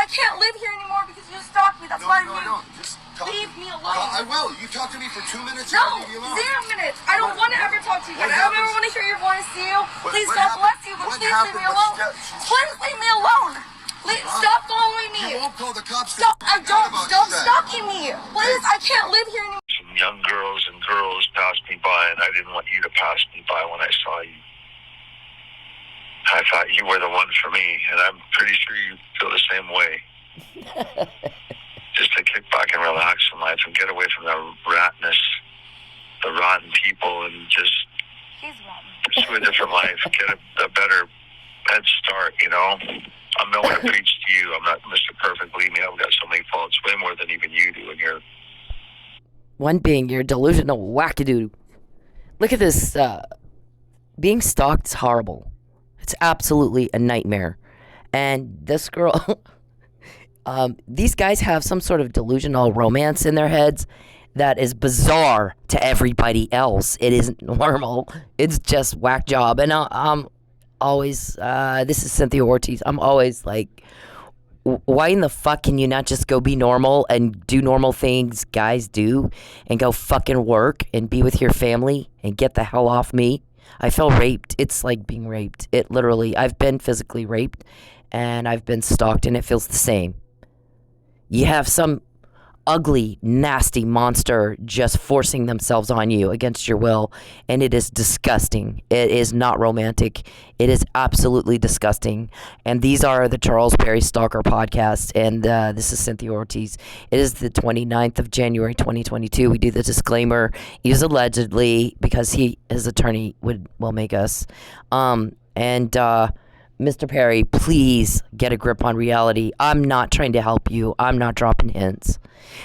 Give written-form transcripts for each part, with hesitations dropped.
can't live here anymore because you stalked me. That's why I No. Just talk. Leave me alone. I will. You talk to me for 2 minutes. No, And leave me alone. 0 minutes. I don't want to ever talk to you again. I don't ever want to hear your voice, see you. Please, God bless you, but please leave me alone. Please leave me alone. Please stop following me. You won't call the cops. Stop. I don't. Stop stalking me. Please, I can't live here anymore. Some young girls and girls passed me by, and I didn't want you to pass me by when I saw you. I thought you were the one for me, and I'm pretty sure you feel the same way. Just to kick back and relax in life and get away from the ratness, the rotten people, and just pursue a different life, get a better head start, you know? I'm no one to preach to you. I'm not Mr. Perfect. Believe me, I've got so many faults, way more than even you do, and you're... One being you're delusional wackadoo. Look at this. Being stalked is horrible. It's absolutely a nightmare. And this girl, these guys have some sort of delusional romance in their heads that is bizarre to everybody else. It isn't normal. It's just whack job. And I'm always, this is Cynthia Ortiz. I'm always like, why in the fuck can you not just go be normal and do normal things guys do and go fucking work and be with your family and get the hell off me? I feel raped. It's like being raped. It literally, I've been physically raped and I've been stalked and it feels the same. You have some ugly, nasty monster just forcing themselves on you against your will, and it is disgusting. It is not romantic. It is absolutely disgusting. And these are the Charles Perry Stalker podcast, and this is Cynthia Ortiz. It is the 29th of January 2022. We do the disclaimer. He is allegedly, because his attorney will make us. Mr. Perry, please get a grip on reality. I'm not trying to help you. I'm not dropping hints.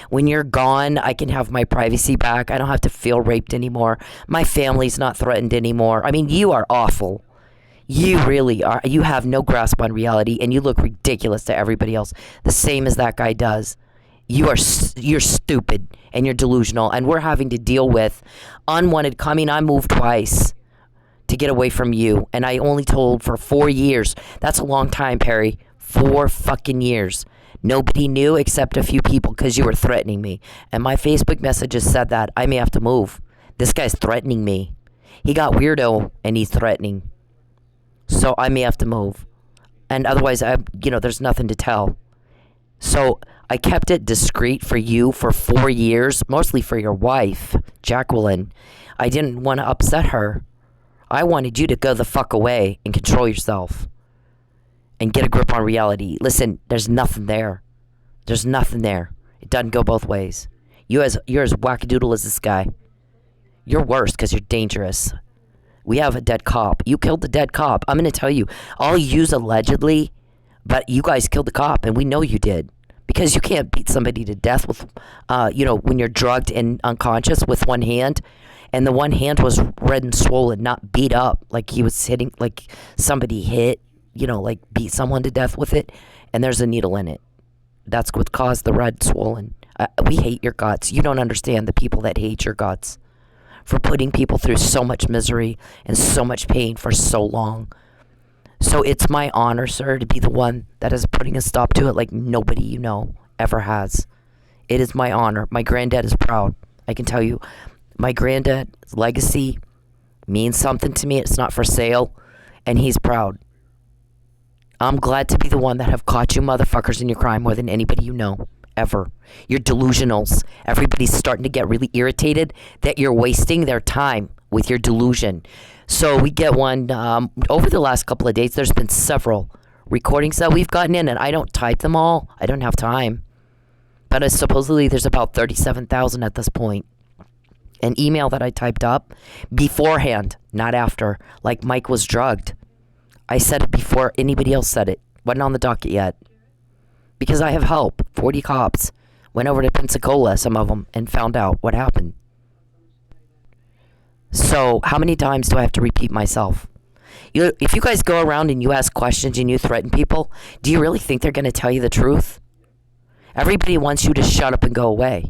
When you're gone, I can have my privacy back. I don't have to feel raped anymore. My family's not threatened anymore. I mean, you are awful. You really are. You have no grasp on reality, and you look ridiculous to everybody else, the same as that guy does. You're stupid, and you're delusional, and we're having to deal with unwanted. I mean, I moved twice to get away from you, and I only told for 4 years. That's a long time, Perry. 4 fucking years. Nobody knew except a few people because you were threatening me. And my Facebook messages said that I may have to move. This guy's threatening me. He got weirdo and he's threatening. So I may have to move. And otherwise, there's nothing to tell. So I kept it discreet for you for 4 years, mostly for your wife, Jacqueline. I didn't want to upset her. I wanted you to go the fuck away and control yourself and get a grip on reality. Listen, there's nothing there. There's nothing there. It doesn't go both ways. You're as wackadoodle as this guy. You're worse because you're dangerous. We have a dead cop. You killed the dead cop. I'm going to tell you, I'll use allegedly, but you guys killed the cop, and we know you did. Because you can't beat somebody to death with, when you're drugged and unconscious with one hand. And the one hand was red and swollen, not beat up, like he was hitting, like somebody hit, like beat someone to death with it. And there's a needle in it. That's what caused the red swollen. We hate your guts. You don't understand the people that hate your guts for putting people through so much misery and so much pain for so long. So it's my honor, sir, to be the one that is putting a stop to it like nobody you know ever has. It is my honor. My granddad is proud. I can tell you, my granddad's legacy means something to me. It's not for sale, and he's proud. I'm glad to be the one that have caught you motherfuckers in your crime more than anybody you know, ever. You're delusionals. Everybody's starting to get really irritated that you're wasting their time with your delusion. So we get one, over the last couple of days, there's been several recordings that we've gotten in, and I don't type them all. I don't have time. But supposedly there's about 37,000 at this point. An email that I typed up beforehand, not after, like Mike was drugged. I said it before anybody else said it. Wasn't on the docket yet. Because I have help. 40 cops went over to Pensacola, some of them, and found out what happened. So how many times do I have to repeat myself? If you guys go around and you ask questions and you threaten people, do you really think they're going to tell you the truth? Everybody wants you to shut up and go away.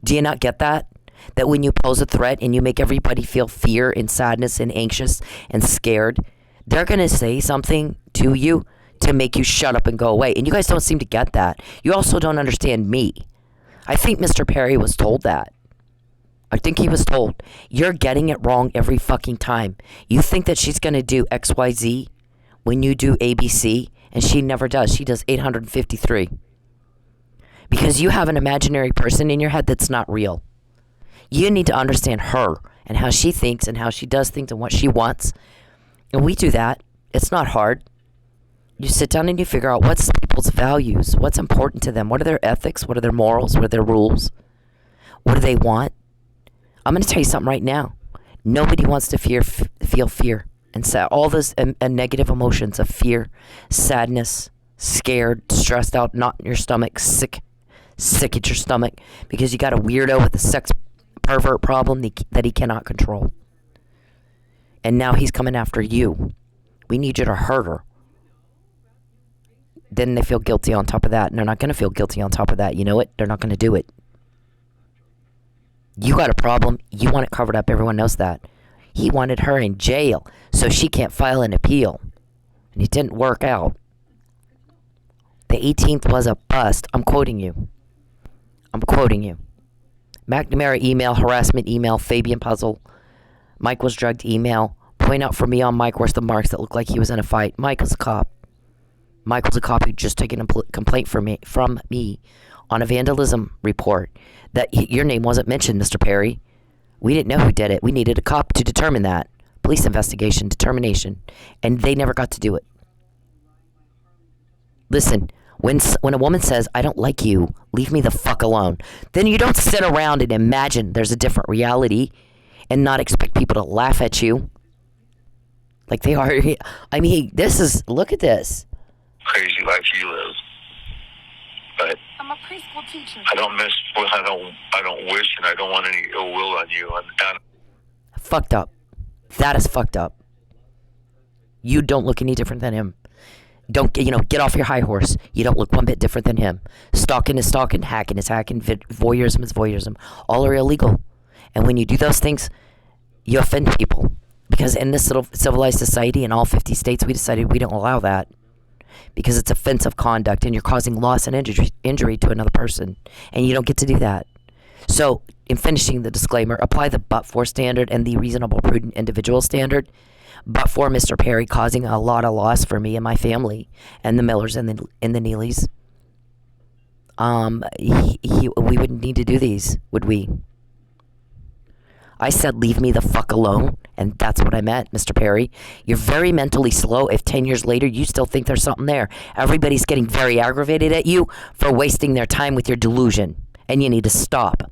Do you not get that? That when you pose a threat and you make everybody feel fear and sadness and anxious and scared, they're going to say something to you to make you shut up and go away. And you guys don't seem to get that. You also don't understand me. I think Mr. Perry was told that. I think he was told, you're getting it wrong every fucking time. You think that she's going to do XYZ when you do ABC, and she never does. She does 853. Because you have an imaginary person in your head that's not real. You need to understand her and how she thinks and how she does things and what she wants. And we do that. It's not hard. You sit down and you figure out what's people's values, what's important to them, what are their ethics, what are their morals, what are their rules, what do they want. I'm going to tell you something right now. Nobody wants to feel fear and all those negative emotions of fear, sadness, scared, stressed out, knot in your stomach, sick at your stomach because you got a weirdo with a sex pervert problem that he cannot control. And now he's coming after you. We need you to hurt her. Then they feel guilty on top of that, and they're not going to feel guilty on top of that. You know it? They're not going to do it. You got a problem. You want it covered up. Everyone knows that. He wanted her in jail so she can't file an appeal. And it didn't work out. The 18th was a bust. I'm quoting you. McNamara email, harassment email, Fabian puzzle. Mike was drugged email. Point out for me on Mike where's the marks that look like he was in a fight. Mike was a cop. Michael's a cop who just taken a complaint from me on a vandalism report that your name wasn't mentioned, Mr. Perry. We didn't know who did it. We needed a cop to determine that. Police investigation, determination. And they never got to do it. Listen, when a woman says, I don't like you, leave me the fuck alone, then you don't sit around and imagine there's a different reality and not expect people to laugh at you. Like they are. I mean, look at this. Crazy life you live. But I'm a preschool teacher. I don't wish and I don't want any ill will on you. And fucked up. That is fucked up. You don't look any different than him. Get off your high horse. You don't look one bit different than him. Stalking is stalking, hacking is hacking, voyeurism is voyeurism. All are illegal. And when you do those things, you offend people. Because in this little civilized society in all 50 states, we decided we don't allow that. Because it's offensive conduct and you're causing loss and injury to another person. And you don't get to do that. So, in finishing the disclaimer, apply the but-for standard and the reasonable, prudent individual standard. But for Mr. Perry causing a lot of loss for me and my family and the Millers and the Neelys, we wouldn't need to do these, would we? I said, leave me the fuck alone, and that's what I meant, Mr. Perry. You're very mentally slow if 10 years later you still think there's something there. Everybody's getting very aggravated at you for wasting their time with your delusion, and you need to stop.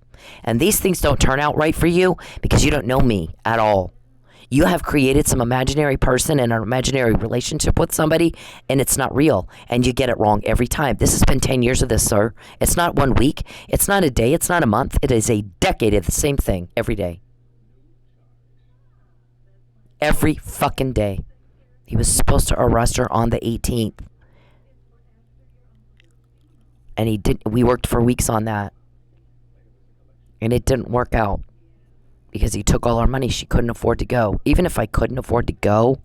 And these things don't turn out right for you because you don't know me at all. You have created some imaginary person and an imaginary relationship with somebody, and it's not real, and you get it wrong every time. This has been 10 years of this, sir. It's not 1 week. It's not a day. It's not a month. It is a decade of the same thing every day. Every fucking day. He was supposed to arrest her on the 18th. And he didn't. We worked for weeks on that. And it didn't work out. Because he took all our money. She couldn't afford to go. Even if I couldn't afford to go,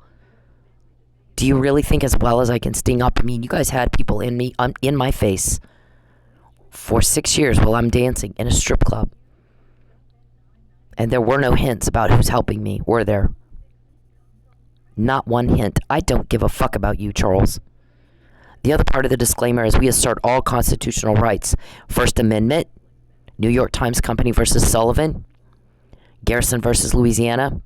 do you really think as well as I can sting up? I mean, you guys had people in my face for 6 years while I'm dancing in a strip club. And there were no hints about who's helping me, were there? Not one hint. I don't give a fuck about you, Charles. The other part of the disclaimer is we assert all constitutional rights. First Amendment, New York Times Company versus Sullivan, Garrison versus Louisiana,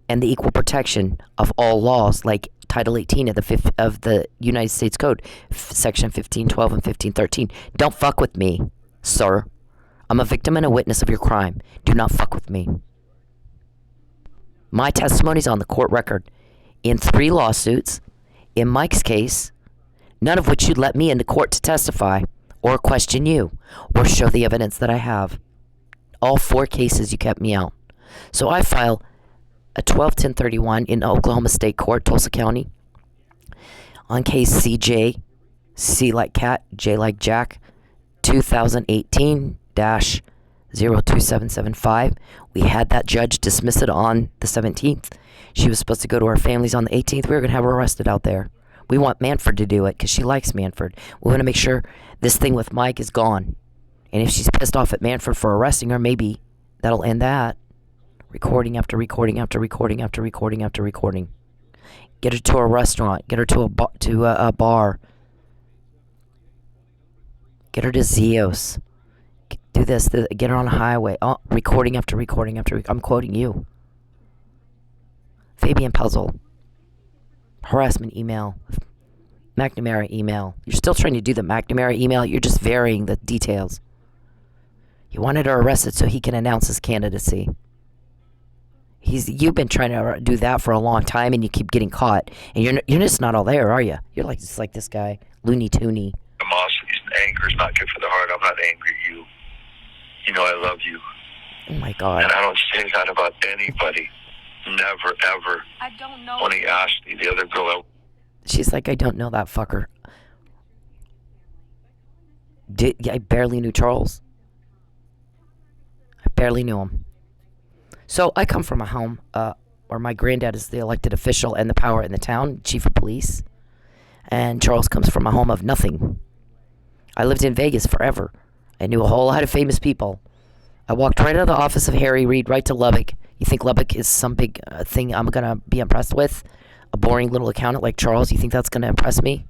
and the equal protection of all laws like Title 18 of the United States Code, Section 1512 and 1513. Don't fuck with me, sir. I'm a victim and a witness of your crime. Do not fuck with me. My testimony's on the court record in 3 lawsuits, in Mike's case, none of which you'd let me into court to testify or question you or show the evidence that I have. All 4 cases you kept me out. So I file a 12-1031 in Oklahoma State Court, Tulsa County, on case CJ, C like cat, J like Jack, 2018-02775. We had that judge dismiss it on the 17th. She was supposed to go to our families on the 18th. We were going to have her arrested out there. We want Manford to do it because she likes Manford. We want to make sure this thing with Mike is gone. And if she's pissed off at Manford for arresting her, maybe that'll end that. Recording after recording after recording after recording after recording. Get her to a restaurant. Get her to a bar. Get her to Zeos. Do this. Get her on a highway. Oh, recording after recording after. I'm quoting you. Fabian Puzzle. Harassment email. McNamara email. You're still trying to do the McNamara email. You're just varying the details. You wanted her arrested so he can announce his candidacy. You've been trying to do that for a long time, and you keep getting caught. And you're just not all there, are you? You're like just like this guy, Looney Tooney. Anger is not good for the heart. I'm not angry at you. You know I love you. Oh my God. And I don't say that about anybody. Never, ever. I don't know. When he asked me, the other girl out. She's like, I don't know that fucker. I barely knew Charles. I barely knew him. So I come from a home where my granddad is the elected official and the power in the town, chief of police. And Charles comes from a home of nothing. I lived in Vegas forever. I knew a whole lot of famous people. I walked right out of the office of Harry Reid right to Lubbock. You think Lubbock is some big thing I'm going to be impressed with? A boring little accountant like Charles, you think that's going to impress me?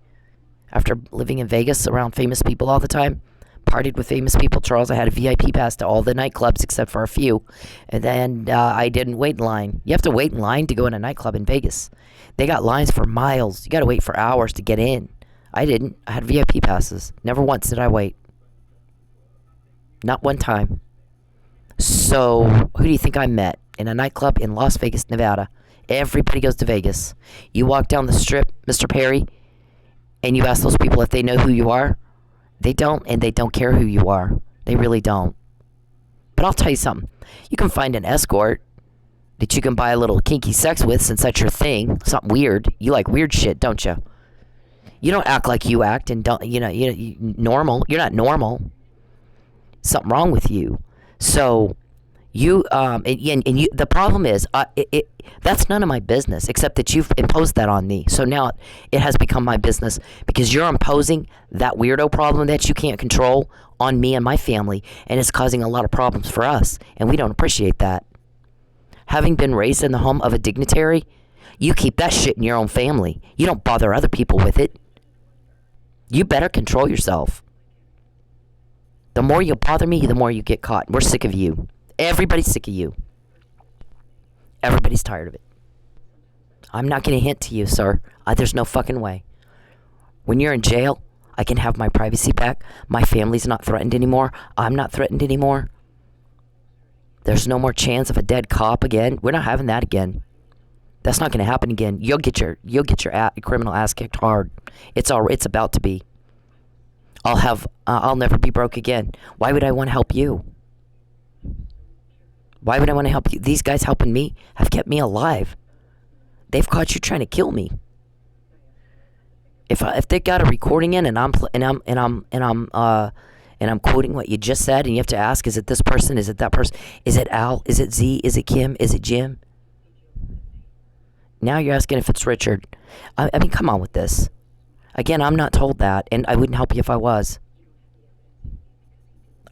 After living in Vegas around famous people all the time, partied with famous people, Charles, I had a VIP pass to all the nightclubs except for a few. And then I didn't wait in line. You have to wait in line to go in a nightclub in Vegas. They got lines for miles. You got to wait for hours to get in. I didn't. I had VIP passes. Never once did I wait. Not one time. So, who do you think I met? In a nightclub in Las Vegas, Nevada. Everybody goes to Vegas. You walk down the strip, Mr. Perry, and you ask those people if they know who you are. They don't, and they don't care who you are. They really don't. But I'll tell you something. You can find an escort that you can buy a little kinky sex with, since that's your thing. Something weird. You like weird shit, don't you? You don't act like you act, and don't you normal. You're not normal. Something wrong with you. So you the problem is that's none of my business, except that you've imposed that on me. So now it has become my business because you're imposing that weirdo problem that you can't control on me and my family, and it's causing a lot of problems for us, and we don't appreciate that. Having been raised in the home of a dignitary, you keep that shit in your own family. You don't bother other people with it. You better control yourself. The more you bother me, the more you get caught. We're sick of you. Everybody's sick of you. Everybody's tired of it. I'm not going to hint to you, sir. There's no fucking way. When you're in jail, I can have my privacy back. My family's not threatened anymore. I'm not threatened anymore. There's no more chance of a dead cop again. We're not having that again. That's not going to happen again. You'll get your criminal ass kicked hard. It's about to be. I'll never be broke again. Why would I want to help you? Why would I want to help you? These guys helping me have kept me alive. They've caught you trying to kill me. If they got a recording in and I'm quoting what you just said, and you have to ask, is it this person? Is it that person? Is it Al? Is it Z? Is it Kim? Is it Jim? Now you're asking if it's Richard. I mean, come on with this. Again, I'm not told that, and I wouldn't help you if I was.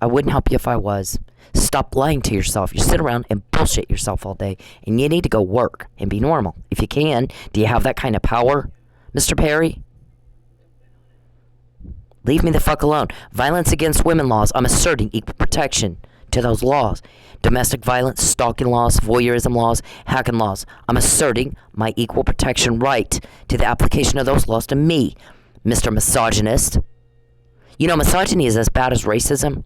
I wouldn't help you if I was. Stop lying to yourself. You sit around and bullshit yourself all day, and you need to go work and be normal. If you can, do you have that kind of power, Mr. Perry? Leave me the fuck alone. Violence against women laws. I'm asserting equal protection to those laws. Domestic violence, stalking laws, voyeurism laws, hacking laws. I'm asserting my equal protection right to the application of those laws to me, Mr. Misogynist. You know, misogyny is as bad as racism.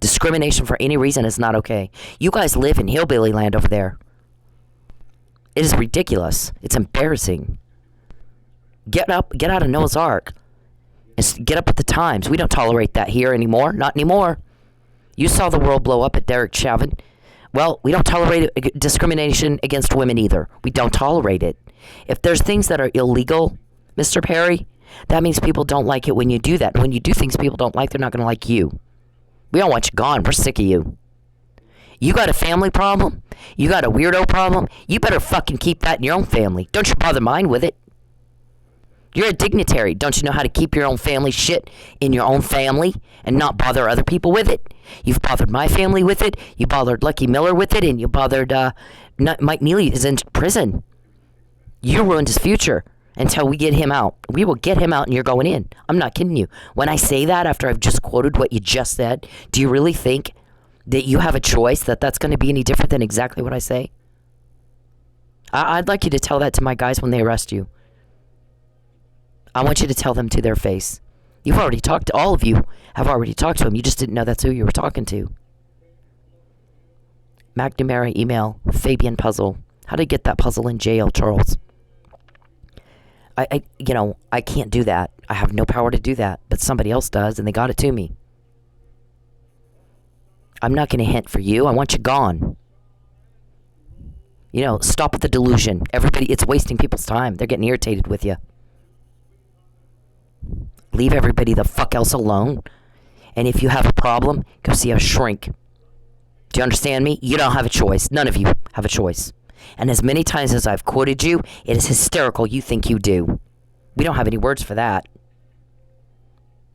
Discrimination for any reason is not okay. You guys live in hillbilly land over there. It is ridiculous. It's embarrassing. Get out of Noah's Ark. And get up with the times. We don't tolerate that here anymore. Not anymore. You saw the world blow up at Derek Chauvin. Well, we don't tolerate discrimination against women either. We don't tolerate it. If there's things that are illegal, Mr. Perry, that means people don't like it when you do that. When you do things people don't like, they're not going to like you. We don't want you gone. We're sick of you. You got a family problem? You got a weirdo problem? You better fucking keep that in your own family. Don't you bother mine with it. You're a dignitary. Don't you know how to keep your own family shit in your own family and not bother other people with it? You've bothered my family with it. You bothered Lucky Miller with it, and you bothered Mike Neely is in prison. You ruined his future until we get him out. We will get him out, and you're going in. I'm not kidding you. When I say that after I've just quoted what you just said, do you really think that you have a choice that that's going to be any different than exactly what I say? I'd like you to tell that to my guys when they arrest you. I want you to tell them to their face. You've already talked to, all of you have already talked to him. You just didn't know that's who you were talking to. McNamara email, Fabian puzzle. How to get that puzzle in jail, Charles? I can't do that. I have no power to do that, but somebody else does, and they got it to me. I'm not going to hint for you. I want you gone. Stop with the delusion. Everybody, it's wasting people's time. They're getting irritated with you. Leave everybody the fuck else alone. And if you have a problem, go see a shrink. Do you understand me? You don't have a choice. None of you have a choice. And as many times as I've quoted you, it is hysterical you think you do. We don't have any words for that.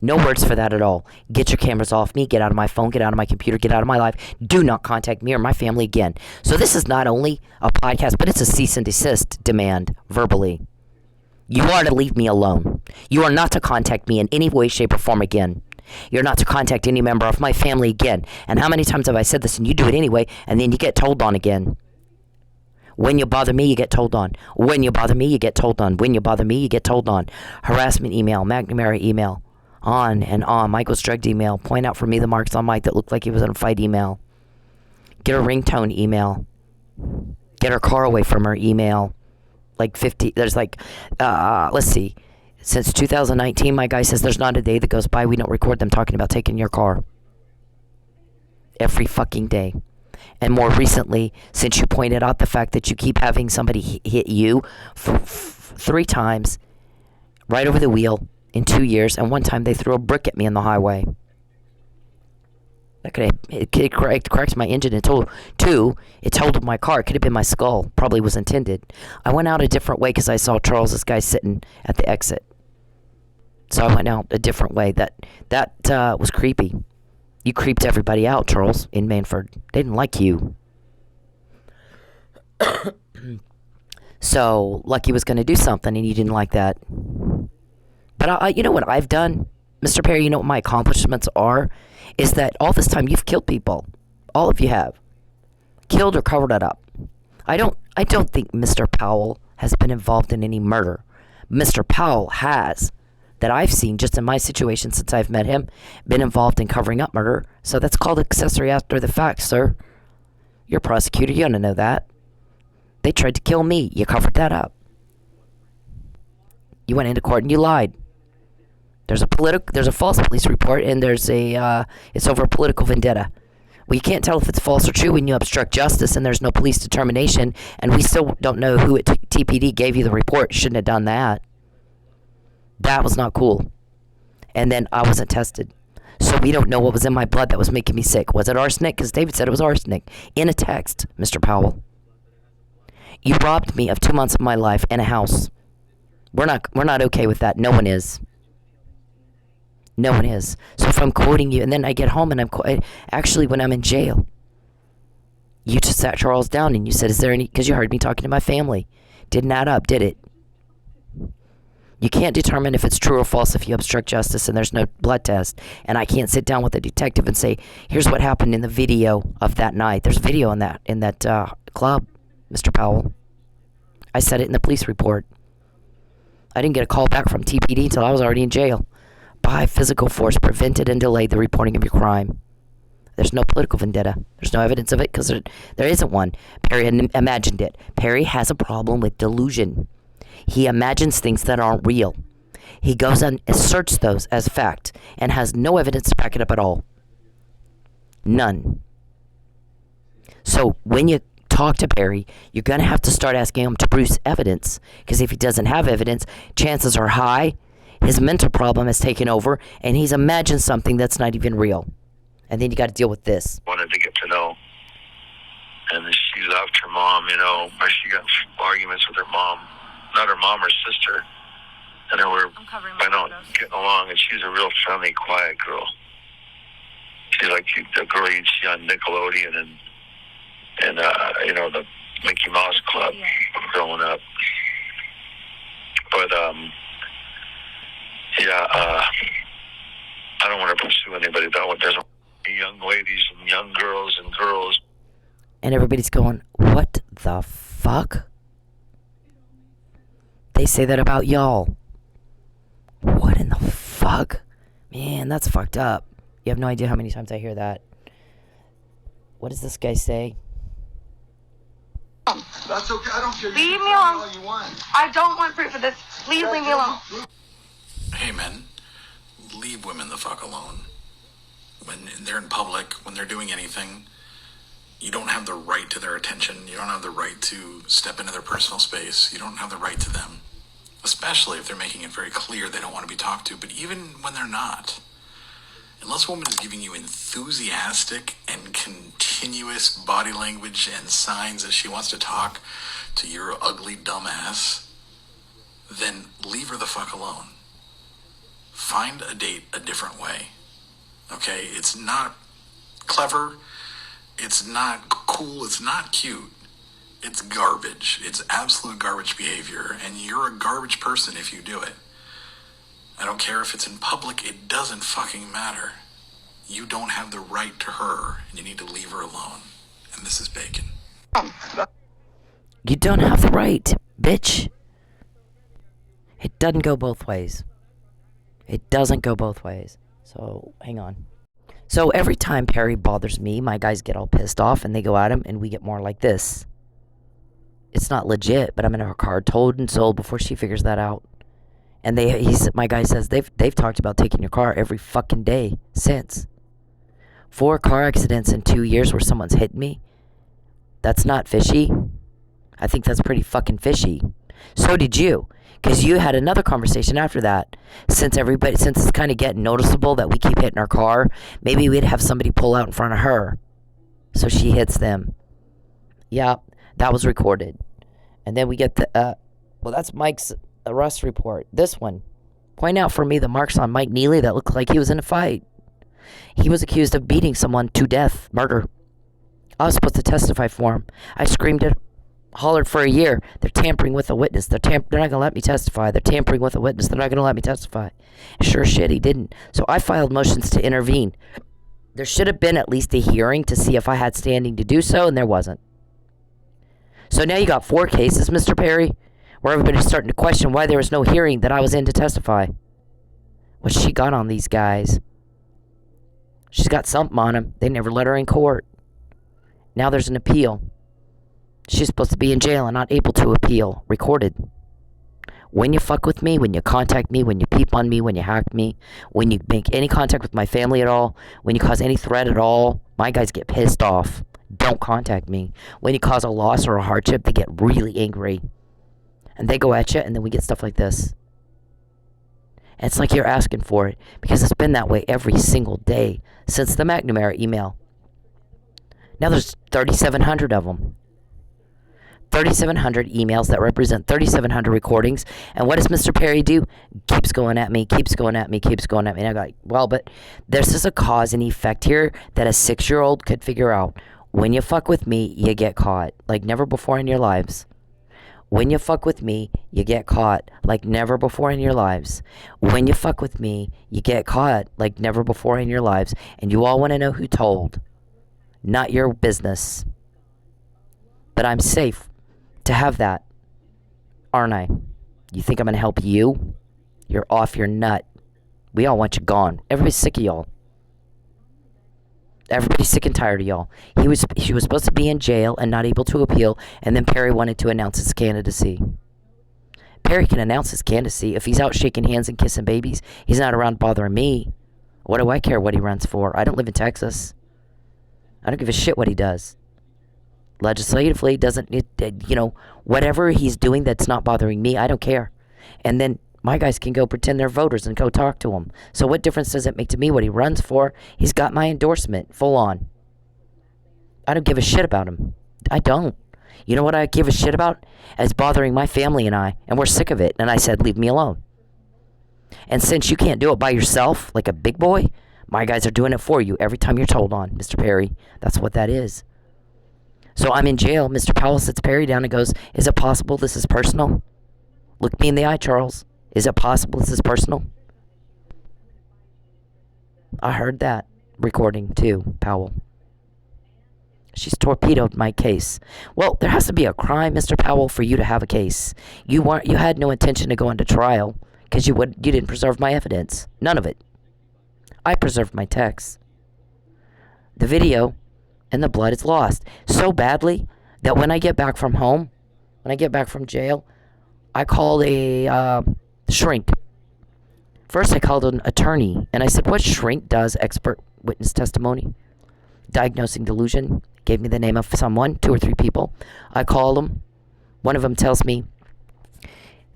No words for that at all. Get your cameras off me. Get out of my phone. Get out of my computer. Get out of my life. Do not contact me or my family again. So this is not only a podcast, but it's a cease and desist demand verbally. You are to leave me alone. You are not to contact me in any way, shape, or form again. You're not to contact any member of my family again. And how many times have I said this and you do it anyway, and then you get told on again? When you bother me, you get told on. When you bother me, you get told on. When you bother me, you get told on. Harassment email, McNamara email, on and on. Michael's drugged email, point out for me the marks on Mike that looked like he was in a fight email. Get her ringtone email. Get her car away from her email. Like 50, there's let's see. Since 2019, my guy says there's not a day that goes by we don't record them talking about taking your car. Every fucking day. And more recently, since you pointed out the fact that you keep having somebody hit you 3 times right over the wheel in 2 years, and one time they threw a brick at me on the highway. It cracked my engine and it totaled my car. It could have been my skull. Probably was intended. I went out a different way because I saw Charles's guy sitting at the exit. So I went out a different way. That was creepy. You creeped everybody out, Charles, in Manford. They didn't like you. So Lucky was going to do something and you didn't like that. But you know what I've done, Mr. Perry? You know what my accomplishments are? Is that all this time you've killed people. All of you have. Killed or covered it up. I don't think Mr. Powell has been involved in any murder. Mr. Powell has, that I've seen just in my situation since I've met him, been involved in covering up murder. So that's called accessory after the fact, sir. You're a prosecutor. You ought to know that. They tried to kill me. You covered that up. You went into court and you lied. There's a false police report, and it's over a political vendetta. Well, you can't tell if it's false or true when you obstruct justice and there's no police determination, and we still don't know who at TPD gave you the report. Shouldn't have done that. That was not cool. And then I wasn't tested. So we don't know what was in my blood that was making me sick. Was it arsenic? Because David said it was arsenic. In a text, Mr. Powell. You robbed me of 2 months of my life and a house. We're not okay with that. No one is. No one is. So if I'm quoting you, and then I get home and actually when I'm in jail, you just sat Charles down and you said, is there any, because you heard me talking to my family. Didn't add up, did it? You can't determine if it's true or false if you obstruct justice and there's no blood test. And I can't sit down with a detective and say, here's what happened in the video of that night. There's video in that club, Mr. Powell. I said it in the police report. I didn't get a call back from TPD until I was already in jail. By physical force, prevented and delayed the reporting of your crime. There's no political vendetta. There's no evidence of it because there isn't one. Perry had imagined it. Perry has a problem with delusion. He imagines things that aren't real. He goes and asserts those as fact and has no evidence to back it up at all. None. So when you talk to Perry, you're going to have to start asking him to produce evidence, because if he doesn't have evidence, chances are high his mental problem has taken over and he's imagined something that's not even real. And then you got to deal with this. Wanted to get to know. And she loved her mom, or she got arguments with her mom. Not her mom, her sister. and then we're getting along, and she's a real friendly, quiet girl. She's like the girl you'd see on Nickelodeon and the Mickey Mouse Club growing up. But I don't want to pursue anybody that way. There's young ladies and young girls and girls. And everybody's going, what the fuck? They say that about y'all. What in the fuck? Man, that's fucked up. You have no idea how many times I hear that. What does this guy say? That's okay. I don't care. Leave me alone. All you want. I don't want proof of this. Please leave me alone. Hey, men. Leave women the fuck alone. When they're in public, when they're doing anything, you don't have the right to their attention. You don't have the right to step into their personal space. You don't have the right to them. Especially if they're making it very clear they don't want to be talked to. But even when they're not, unless a woman is giving you enthusiastic and continuous body language and signs that she wants to talk to your ugly dumbass, then leave her the fuck alone. Find a date a different way. Okay? It's not clever. It's not cool. It's not cute. It's garbage. It's absolute garbage behavior. And you're a garbage person if you do it. I don't care if it's in public. It doesn't fucking matter. You don't have the right to her. And you need to leave her alone. And this is Bacon. You don't have the right, bitch. It doesn't go both ways. It doesn't go both ways. So, hang on. So, every time Perry bothers me, my guys get all pissed off and they go at him and we get more like this. It's not legit, but I'm in her car towed and sold before she figures that out. And my guy says they've talked about taking your car every fucking day since. 4 car accidents in 2 years where someone's hit me. That's not fishy. I think that's pretty fucking fishy. So did you. Because you had another conversation after that. Since it's kind of getting noticeable that we keep hitting our car, maybe we'd have somebody pull out in front of her. So she hits them. Yeah, that was recorded. And then we get that's Mike's arrest report. This one. Point out for me the marks on Mike Neely that looked like he was in a fight. He was accused of beating someone to death, murder. I was supposed to testify for him. I screamed it. Hollered for a year. They're tampering with a witness. They're not going to let me testify. They're tampering with a witness. They're not going to let me testify. Sure shit, he didn't. So I filed motions to intervene. There should have been at least a hearing to see if I had standing to do so, and there wasn't. So now you got 4 cases, Mr. Perry, where everybody's starting to question why there was no hearing that I was in to testify. What's she got on these guys? She's got something on them. They never let her in court. Now there's an appeal. She's supposed to be in jail and not able to appeal. Recorded. When you fuck with me, when you contact me, when you peep on me, when you hack me, when you make any contact with my family at all, when you cause any threat at all, my guys get pissed off. Don't contact me. When you cause a loss or a hardship, they get really angry. And they go at you, and then we get stuff like this. And it's like you're asking for it, because it's been that way every single day since the McNamara email. Now there's 3,700 of them. 3,700 emails that represent 3,700 recordings. And what does Mr. Perry do? Keeps going at me, keeps going at me, keeps going at me. And I go, well, but there's just a cause and effect here that a 6-year-old could figure out. When you fuck with me, you get caught like never before in your lives. When you fuck with me, you get caught like never before in your lives. When you fuck with me, you get caught like never before in your lives. And you all want to know who told. Not your business. But I'm safe to have that, aren't I? You think I'm going to help you? You're off your nut. We all want you gone. Everybody's sick of y'all. Everybody's sick and tired of y'all. She was supposed to be in jail and not able to appeal, and then Perry wanted to announce his candidacy. Perry can announce his candidacy. If he's out shaking hands and kissing babies, he's not around bothering me. What do I care what he runs for? I don't live in Texas. I don't give a shit what he does. Legislatively, whatever he's doing that's not bothering me, I don't care. And then my guys can go pretend they're voters and go talk to him. So what difference does it make to me what he runs for? He's got my endorsement, full on. I don't give a shit about him. I don't. You know what I give a shit about? It's bothering my family and I, and we're sick of it. And I said, leave me alone. And since you can't do it by yourself, like a big boy, my guys are doing it for you every time you're told on, Mr. Perry. That's what that is. So I'm in jail. Mr. Powell sits Perry down and goes, is it possible this is personal? Look me in the eye, Charles. Is it possible this is personal? I heard that recording too, Powell. She's torpedoed my case. Well, there has to be a crime, Mr. Powell, for you to have a case. You had no intention to go into trial because you didn't preserve my evidence. None of it. I preserved my text. The video and the blood is lost so badly that when I get back from home, when I get back from jail, I called a shrink. First, I called an attorney, and I said, what shrink does expert witness testimony? Diagnosing delusion. Gave me the name of someone, 2 or 3 people. I called them. One of them tells me,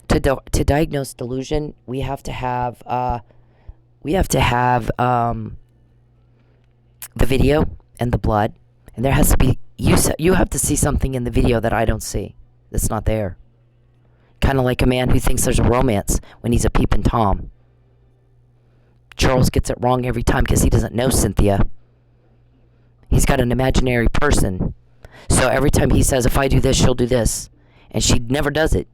to diagnose delusion, we have to have the video and the blood, and there has to be, you have to see something in the video that I don't see, that's not there. Kind of like a man who thinks there's a romance when he's a peeping Tom. Charles gets it wrong every time because he doesn't know Cynthia. He's got an imaginary person. So every time he says, if I do this, she'll do this. And she never does it.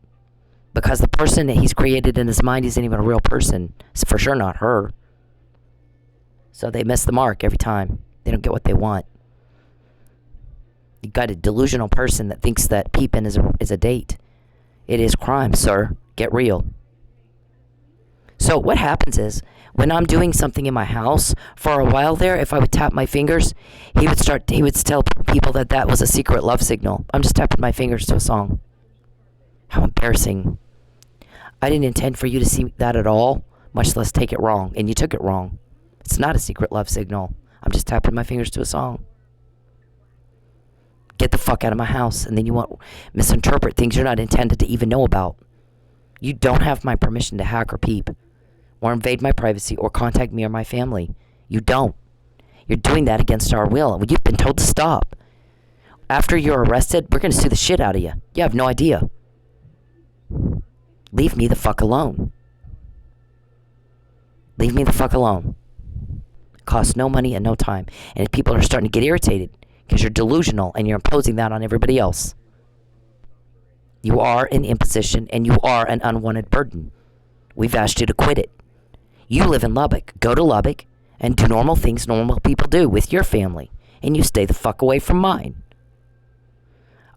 Because the person that he's created in his mind isn't even a real person. It's for sure not her. So they miss the mark every time. They don't get what they want. You got a delusional person that thinks that peeping is a date. It is crime, sir. Get real. So what happens is, when I'm doing something in my house, for a while there, if I would tap my fingers, he would tell people that was a secret love signal. I'm just tapping my fingers to a song. How embarrassing. I didn't intend for you to see that at all, much less take it wrong, and you took it wrong. It's not a secret love signal. I'm just tapping my fingers to a song. Get the fuck out of my house, and then you want misinterpret things you're not intended to even know about. You don't have my permission to hack or peep, or invade my privacy, or contact me or my family. You don't. You're doing that against our will. You've been told to stop. After you're arrested, we're going to sue the shit out of you. You have no idea. Leave me the fuck alone. Leave me the fuck alone. It costs no money and no time. And people are starting to get irritated because you're delusional and you're imposing that on everybody else. You are an imposition and you are an unwanted burden. We've asked you to quit it. You live in Lubbock. Go to Lubbock and do normal things normal people do with your family. And you stay the fuck away from mine.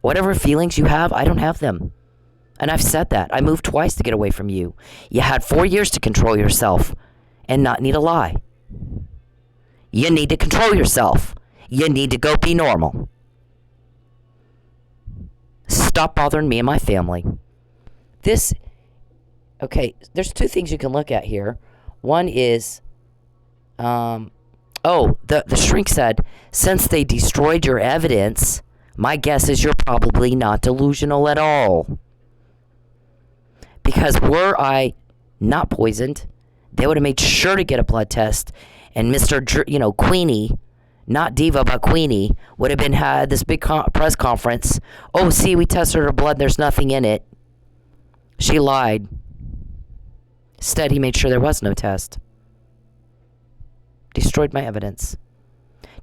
Whatever feelings you have, I don't have them. And I've said that. I moved twice to get away from you. You had 4 years to control yourself and not need a lie. You need to control yourself. You need to go be normal. Stop bothering me and my family. Okay, there's 2 things you can look at here. One is, the shrink said, since they destroyed your evidence, my guess is you're probably not delusional at all. Because were I not poisoned, they would have made sure to get a blood test, and Mr. Queenie, not Diva, but Queenie, would have had this big press conference. Oh, see, we tested her blood, there's nothing in it. She lied. Instead, he made sure there was no test. Destroyed my evidence.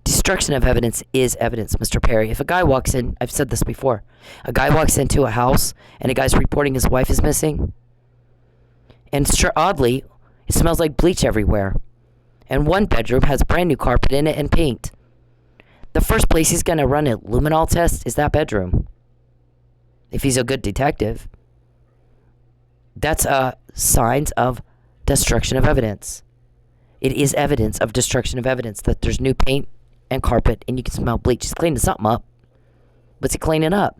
Destruction of evidence is evidence, Mr. Perry. If a guy walks in, I've said this before, a guy walks into a house and a guy's reporting his wife is missing, and oddly, it smells like bleach everywhere, and one bedroom has brand new carpet in it and paint. The first place he's going to run a luminol test is that bedroom. If he's a good detective. That's signs of destruction of evidence. It is evidence of destruction of evidence that there's new paint and carpet and you can smell bleach. He's cleaning something up. What's he cleaning up?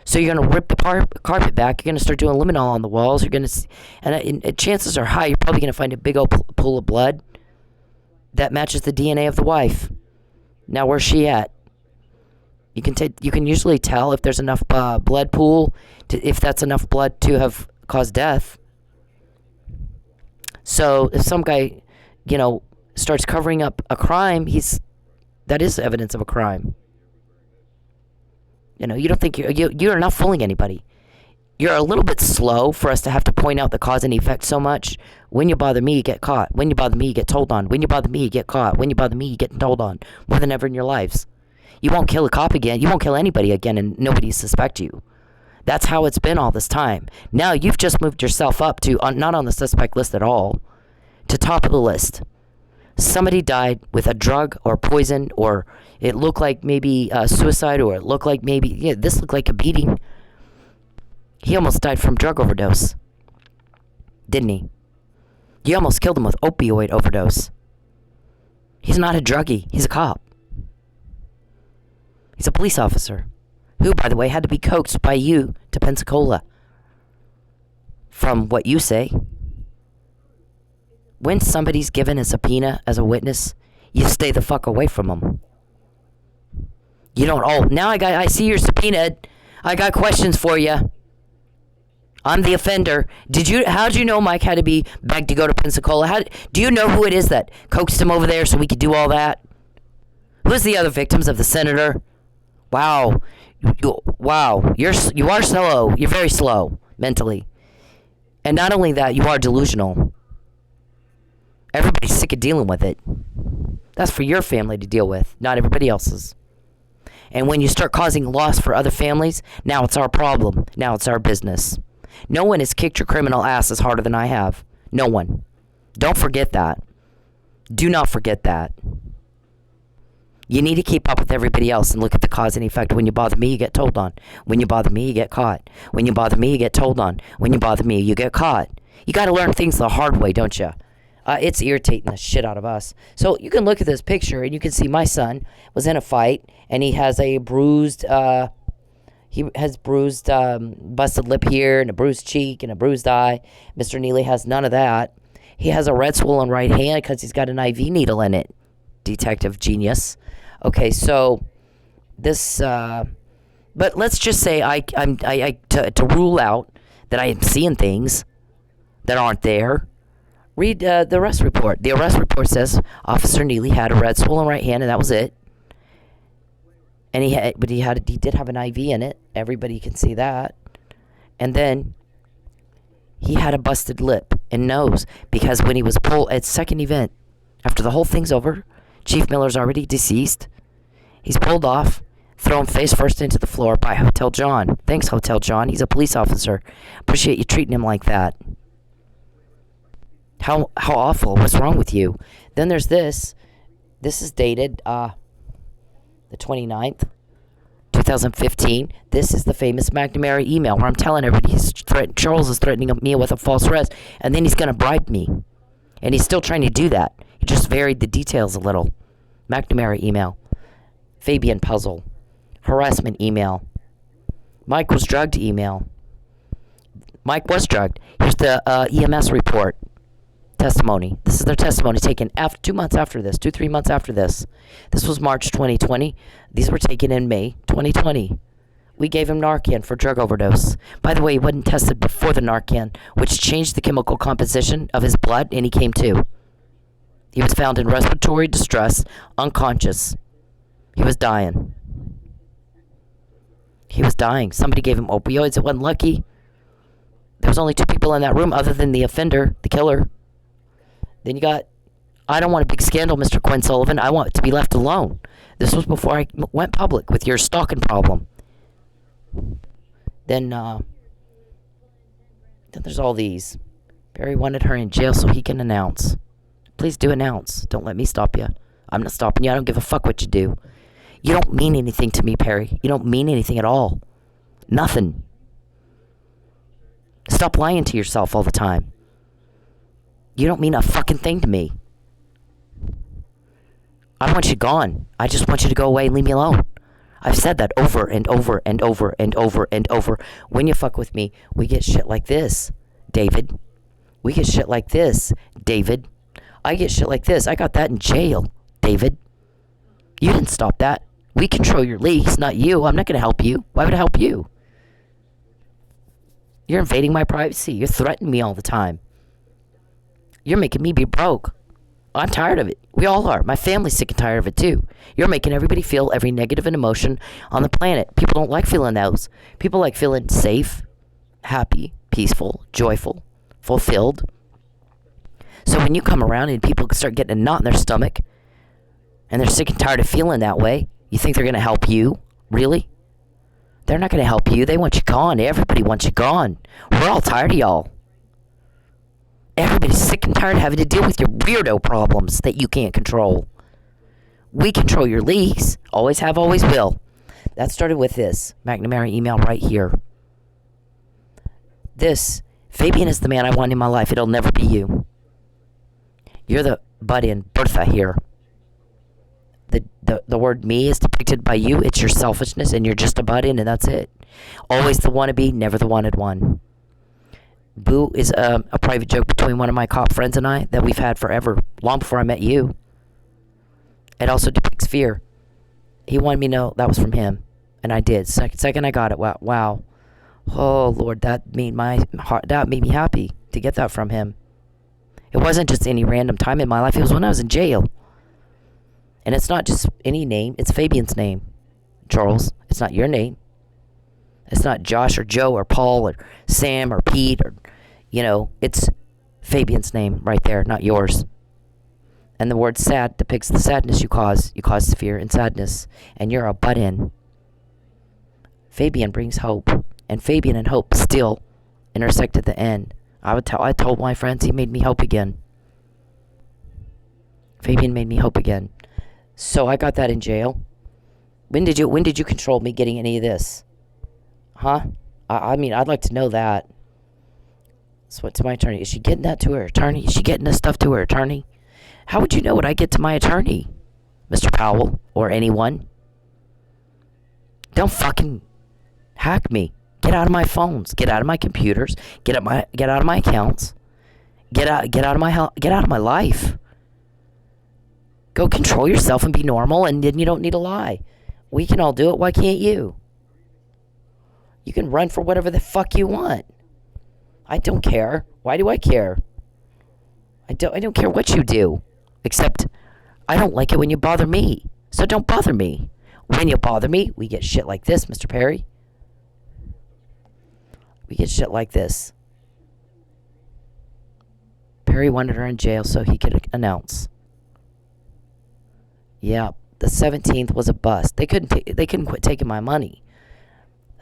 So you're going to rip the carpet back. You're going to start doing luminol on the walls. You're going to, and chances are high, you're probably going to find a big old pool of blood that matches the DNA of the wife. Now, where's she at? You can usually tell if there's enough blood pool, if that's enough blood to have caused death. So if some guy, starts covering up a crime, that is evidence of a crime. You don't think you're not fooling anybody. You're a little bit slow for us to have to point out the cause and effect so much. When you bother me, you get caught. When you bother me, you get told on. When you bother me, you get caught. When you bother me, you get told on. More than ever in your lives. You won't kill a cop again. You won't kill anybody again and nobody suspect you. That's how it's been all this time. Now you've just moved yourself up to, not on the suspect list at all, to top of the list. Somebody died with a drug or poison, or it looked like maybe suicide, or it looked like maybe, yeah, this looked like a beating. He almost died from drug overdose. Didn't he? You almost killed him with opioid overdose. He's not a druggie. He's a cop. He's a police officer. Who, by the way, had to be coaxed by you to Pensacola. From what you say. When somebody's given a subpoena as a witness, you stay the fuck away from them. You don't, oh, now I see you're subpoenaed. I got questions for you. I'm the offender. How'd you know Mike had to be begged to go to Pensacola? Do you know who it is that coaxed him over there so we could do all that? Who's the other victims of the senator? Wow. Wow. You are slow. You're very slow mentally. And not only that, you are delusional. Everybody's sick of dealing with it. That's for your family to deal with, not everybody else's. And when you start causing loss for other families, now it's our problem. Now it's our business. No one has kicked your criminal ass as harder than I have. No one. Don't forget that. Do not forget that. You need to keep up with everybody else and look at the cause and effect. When you bother me, you get told on. When you bother me, you get caught. When you bother me, you get told on. When you bother me, you get caught. You got to learn things the hard way, don't you? It's irritating the shit out of us. So you can look at this picture and you can see my son was in a fight and he has a bruised, busted lip here and a bruised cheek and a bruised eye. Mr. Neely has none of that. He has a red swollen right hand because he's got an IV needle in it. Detective genius. Okay, so this, but let's just say to rule out that I am seeing things that aren't there. Read the arrest report. The arrest report says Officer Neely had a red swollen right hand, and that was it. And he did have an IV in it. Everybody can see that. And then he had a busted lip and nose because when he was pulled at second event, after the whole thing's over, Chief Miller's already deceased. He's pulled off, thrown face first into the floor by Hotel John. Thanks, Hotel John. He's a police officer. Appreciate you treating him like that. How awful. What's wrong with you? Then there's this. This is dated the 29th, 2015. This is the famous McNamara email where I'm telling everybody Charles is threatening me with a false arrest, and then he's going to bribe me. And he's still trying to do that. He just varied the details a little. McNamara email. Fabian puzzle. Harassment email. Mike was drugged email. Mike was drugged. Here's the EMS report. Testimony. This is their testimony taken 2 months after this, 3 months after this. This was March 2020. These were taken in May 2020. We gave him Narcan for drug overdose. By the way, he wasn't tested before the Narcan, which changed the chemical composition of his blood, and he came to. He was found in respiratory distress, unconscious. He was dying. He was dying. Somebody gave him opioids. It wasn't lucky. There was only 2 people in that room other than the offender, the killer. Then you got, I don't want a big scandal, Mr. Quinn Sullivan. I want to be left alone. This was before I went public with your stalking problem. Then there's all these. Barry wanted her in jail so he can announce. Please do announce. Don't let me stop you. I'm not stopping you. I don't give a fuck what you do. You don't mean anything to me, Perry. You don't mean anything at all. Nothing. Stop lying to yourself all the time. You don't mean a fucking thing to me. I want you gone. I just want you to go away and leave me alone. I've said that over and over and over and over and over. When you fuck with me, we get shit like this, David. We get shit like this, David. I get shit like this. I got that in jail, David. You didn't stop that. We control your leaks, not you. I'm not going to help you. Why would I help you? You're invading my privacy. You're threatening me all the time. You're making me be broke. I'm tired of it. We all are. My family's sick and tired of it too. You're making everybody feel every negative emotion on the planet. People don't like feeling those. People like feeling safe, happy, peaceful, joyful, fulfilled. So when you come around and people start getting a knot in their stomach and they're sick and tired of feeling that way, you think they're going to help you? Really? They're not going to help you. They want you gone. Everybody wants you gone. We're all tired of y'all. Everybody's sick and tired of having to deal with your weirdo problems that you can't control. We control your leaks. Always have, always will. That started with this McNamara email right here. This, Fabian is the man I want in my life. It'll never be you. You're the butt-in Bertha here. The word me is depicted by you. It's your selfishness, and you're just a butt-in, and that's it. Always the wannabe, never the wanted one. Boo is a private joke between one of my cop friends and I that we've had forever, long before I met you. It also depicts fear. He wanted me to know that was from him, and I did. Second I got it. Wow. Oh Lord, that made my heart. That made me happy to get that from him. It wasn't just any random time in my life. It was when I was in jail. And it's not just any name. It's Fabian's name, Charles. It's not your name. It's not Josh or Joe or Paul or Sam or Pete or, it's Fabian's name right there, not yours. And the word sad depicts the sadness you cause. You cause fear and sadness. And you're a butt-in. Fabian brings hope. And Fabian and hope still intersect at the end. I told my friends he made me hope again. Fabian made me hope again. So I got that in jail. When did you control me getting any of this? Huh? I mean, I'd like to know that. So what to my attorney? Is she getting that to her attorney? Is she getting this stuff to her attorney? How would you know what I get to my attorney, Mr. Powell, or anyone? Don't fucking hack me. Get out of my phones. Get out of my computers. Get out of my accounts. Get out of my life. Go control yourself and be normal, and then you don't need to lie. We can all do it. Why can't you? You can run for whatever the fuck you want. I don't care. Why do I care? I don't care what you do. Except I don't like it when you bother me. So don't bother me. When you bother me, we get shit like this, Mr. Perry. We get shit like this. Perry wanted her in jail so he could announce. Yeah, the 17th was a bust. They couldn't quit taking my money.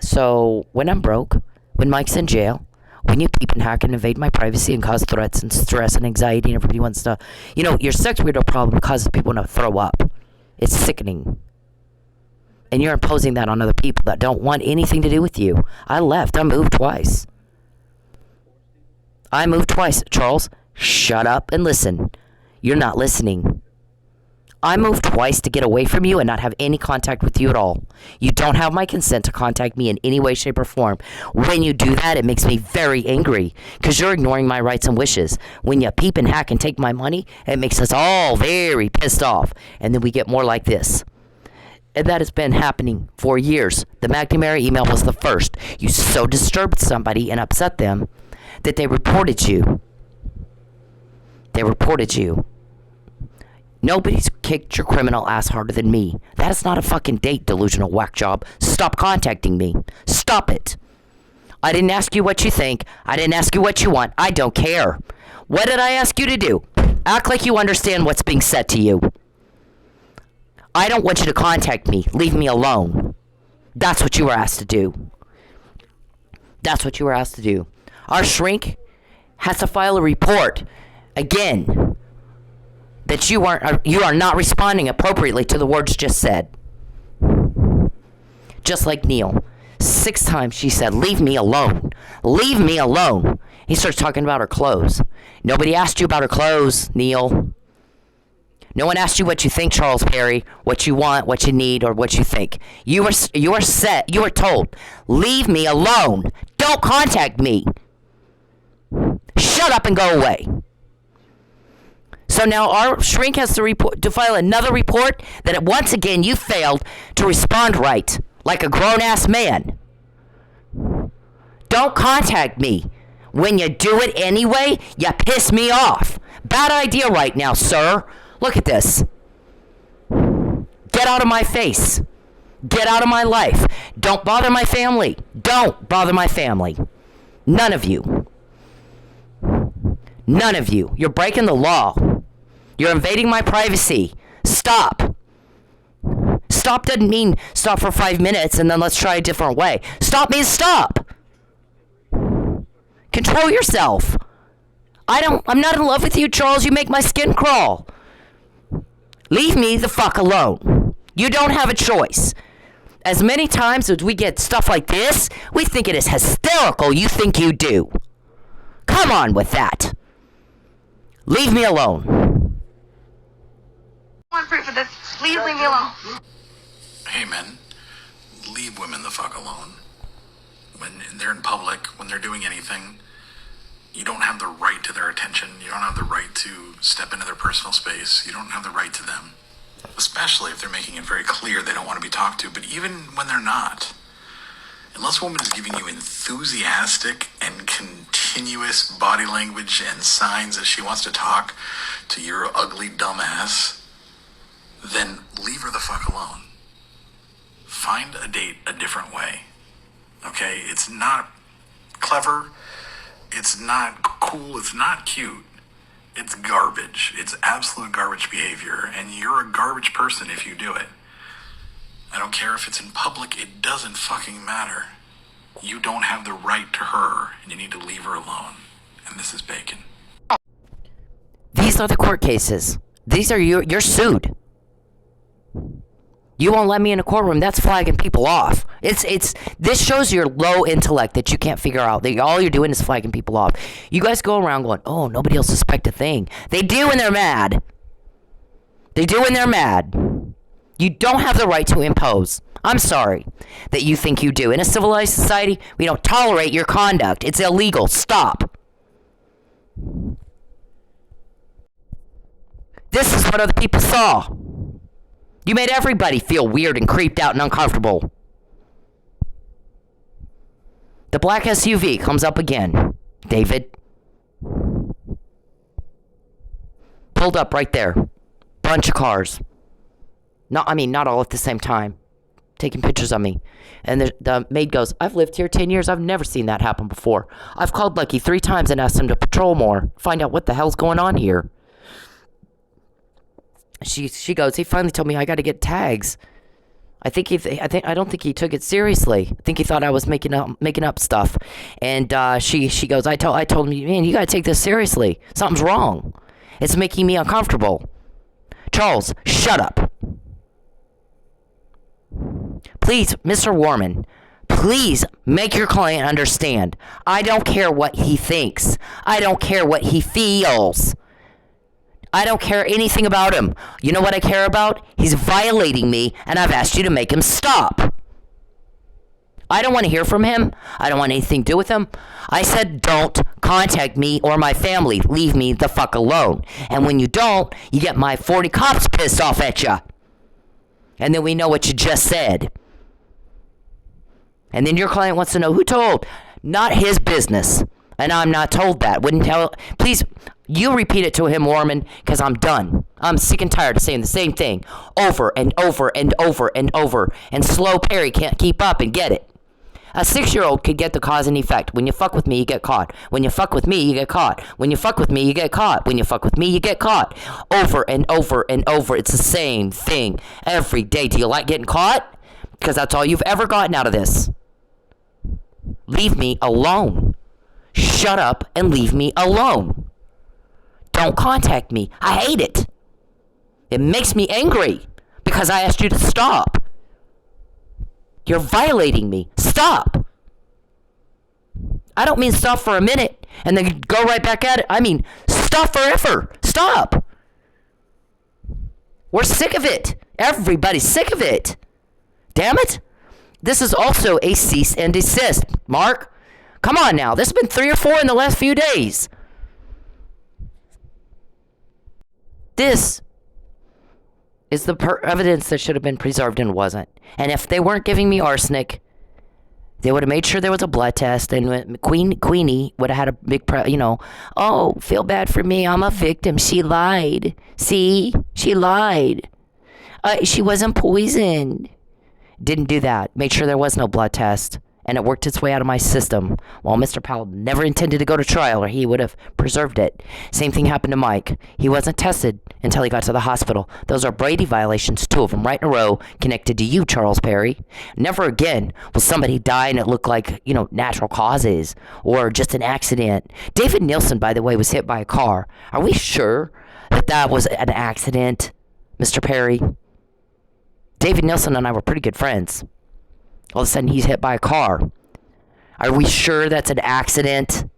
So when I'm broke, when Mike's in jail, when you peep and hack and invade my privacy and cause threats and stress and anxiety and everybody wants to, your sex weirdo problem causes people to throw up. It's sickening. And you're imposing that on other people that don't want anything to do with you. I left. I moved twice. Charles. Shut up and listen. You're not listening. I moved twice to get away from you and not have any contact with you at all. You don't have my consent to contact me in any way, shape, or form. When you do that, it makes me very angry because you're ignoring my rights and wishes. When you peep and hack and take my money, it makes us all very pissed off. And then we get more like this. And that has been happening for years. The McNamara email was the first. You so disturbed somebody and upset them that they reported you. Nobody's kicked your criminal ass harder than me. That is not a fucking date, delusional whack job. Stop contacting me. Stop it. I didn't ask you what you think. I didn't ask you what you want. I don't care. What did I ask you to do? Act like you understand what's being said to you. I don't want you to contact me. Leave me alone. That's what you were asked to do. Our shrink has to file a report again that you are not responding appropriately to the words just said. Just like Neil. 6 times she said, leave me alone. Leave me alone. He starts talking about her clothes. Nobody asked you about her clothes, Neil. No one asked you what you think, Charles Perry, what you want, what you need, or what you think. You were told, leave me alone. Don't contact me. Shut up and go away. So now our shrink has to file another report that once again you failed to respond right, like a grown-ass man. Don't contact me. When you do it anyway, you piss me off. Bad idea right now, sir. Look at this. Get out of my face. Get out of my life. Don't bother my family. Don't bother my family. None of you. None of you. You're breaking the law. You're invading my privacy. Stop. Stop doesn't mean stop for 5 minutes and then let's try a different way. Stop means stop. Control yourself. I'm not in love with you, Charles. You make my skin crawl. Leave me the fuck alone. You don't have a choice. As many times as we get stuff like this, we think it is hysterical. You think you do. Come on with that. Leave me alone. I want proof of this. Please leave me alone. Hey, men, leave women the fuck alone. When they're in public, when they're doing anything, you don't have the right to their attention. You don't have the right to step into their personal space. You don't have the right to them. Especially if they're making it very clear they don't want to be talked to. But even when they're not, unless a woman is giving you enthusiastic and continuous body language and signs that she wants to talk to your ugly dumb ass, then leave her the fuck alone. Find a date a different way. Okay? It's not clever. It's not cool. It's not cute. It's garbage. It's absolute garbage behavior. And you're a garbage person if you do it. I don't care if it's in public. It doesn't fucking matter. You don't have the right to her. And you need to leave her alone. And this is bacon. These are the court cases. These are you're sued. You won't let me in a courtroom. That's flagging people off. This shows your low intellect that you can't figure out. All you're doing is flagging people off. You guys go around going, oh, nobody will suspect a thing. They do when they're mad. They do when they're mad. You don't have the right to impose. I'm sorry that you think you do. In a civilized society, we don't tolerate your conduct. It's illegal. Stop. This is what other people saw. You made everybody feel weird and creeped out and uncomfortable. The black SUV comes up again. David. Pulled up right there. Bunch of cars. Not all at the same time. Taking pictures of me. And the maid goes, I've lived here 10 years. I've never seen that happen before. I've called Lucky 3 times and asked him to patrol more. Find out what the hell's going on here. She goes, he finally told me I got to get tags. I don't think he took it seriously. I think he thought I was making up stuff. And she goes, I told him, man, you got to take this seriously. Something's wrong. It's making me uncomfortable. Charles, shut up. Please, Mr. Warman, please make your client understand. I don't care what he thinks. I don't care what he feels. I don't care anything about him. You know what I care about? He's violating me, and I've asked you to make him stop. I don't want to hear from him. I don't want anything to do with him. I said don't contact me or my family. Leave me the fuck alone. And when you don't, you get my 40 cops pissed off at you. And then we know what you just said. And then your client wants to know who told. Not his business. And I'm not told that. Wouldn't tell. Please, you repeat it to him, Warman, because I'm done. I'm sick and tired of saying the same thing over and over and over and over. And slow Perry can't keep up and get it. A 6-year-old could get the cause and effect. When you fuck with me, you get caught. When you fuck with me, you get caught. When you fuck with me, you get caught. When you fuck with me, you get caught. Over and over and over. It's the same thing every day. Do you like getting caught? Because that's all you've ever gotten out of this. Leave me alone. Shut up and leave me alone. Don't contact me. I hate it. It makes me angry because I asked you to stop. You're violating me. Stop. I don't mean stop for a minute and then go right back at it. I mean stop forever. Stop. We're sick of it. Everybody's sick of it. Damn it. This is also a cease and desist. Mark, come on now. This has been 3 or 4 in the last few days. This is the evidence that should have been preserved and wasn't. And if they weren't giving me arsenic, they would have made sure there was a blood test, and Queenie would have had a big, oh, feel bad for me. I'm a victim. She lied. See? She lied. She wasn't poisoned. Didn't do that. Made sure there was no blood test. and it worked its way out of my system. While Mr. Powell never intended to go to trial, or he would have preserved it. Same thing happened to Mike. He wasn't tested until he got to the hospital. Those are Brady violations, 2 of them right in a row, connected to you, Charles Perry. Never again will somebody die and it look like, natural causes or just an accident. David Nielsen, by the way, was hit by a car. Are we sure that was an accident, Mr. Perry? David Nielsen and I were pretty good friends. All of a sudden, he's hit by a car. Are we sure that's an accident?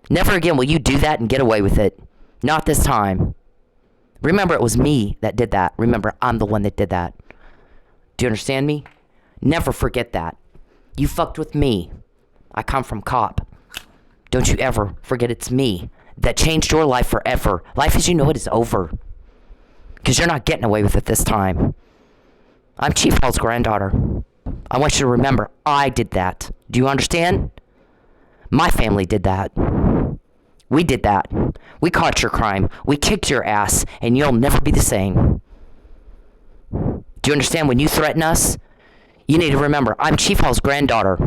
Never again will you do that and get away with it. Not this time. Remember, it was me that did that. Remember, I'm the one that did that. Do you understand me? Never forget that. You fucked with me. I come from cop. Don't you ever forget it's me that changed your life forever. Life as you know it is over. Because you're not getting away with it this time. I'm Chief Hall's granddaughter. I want you to remember, I did that. Do you understand? My family did that. We did that. We caught your crime. We kicked your ass, and you'll never be the same. Do you understand? When you threaten us, you need to remember, I'm Chief Hall's granddaughter.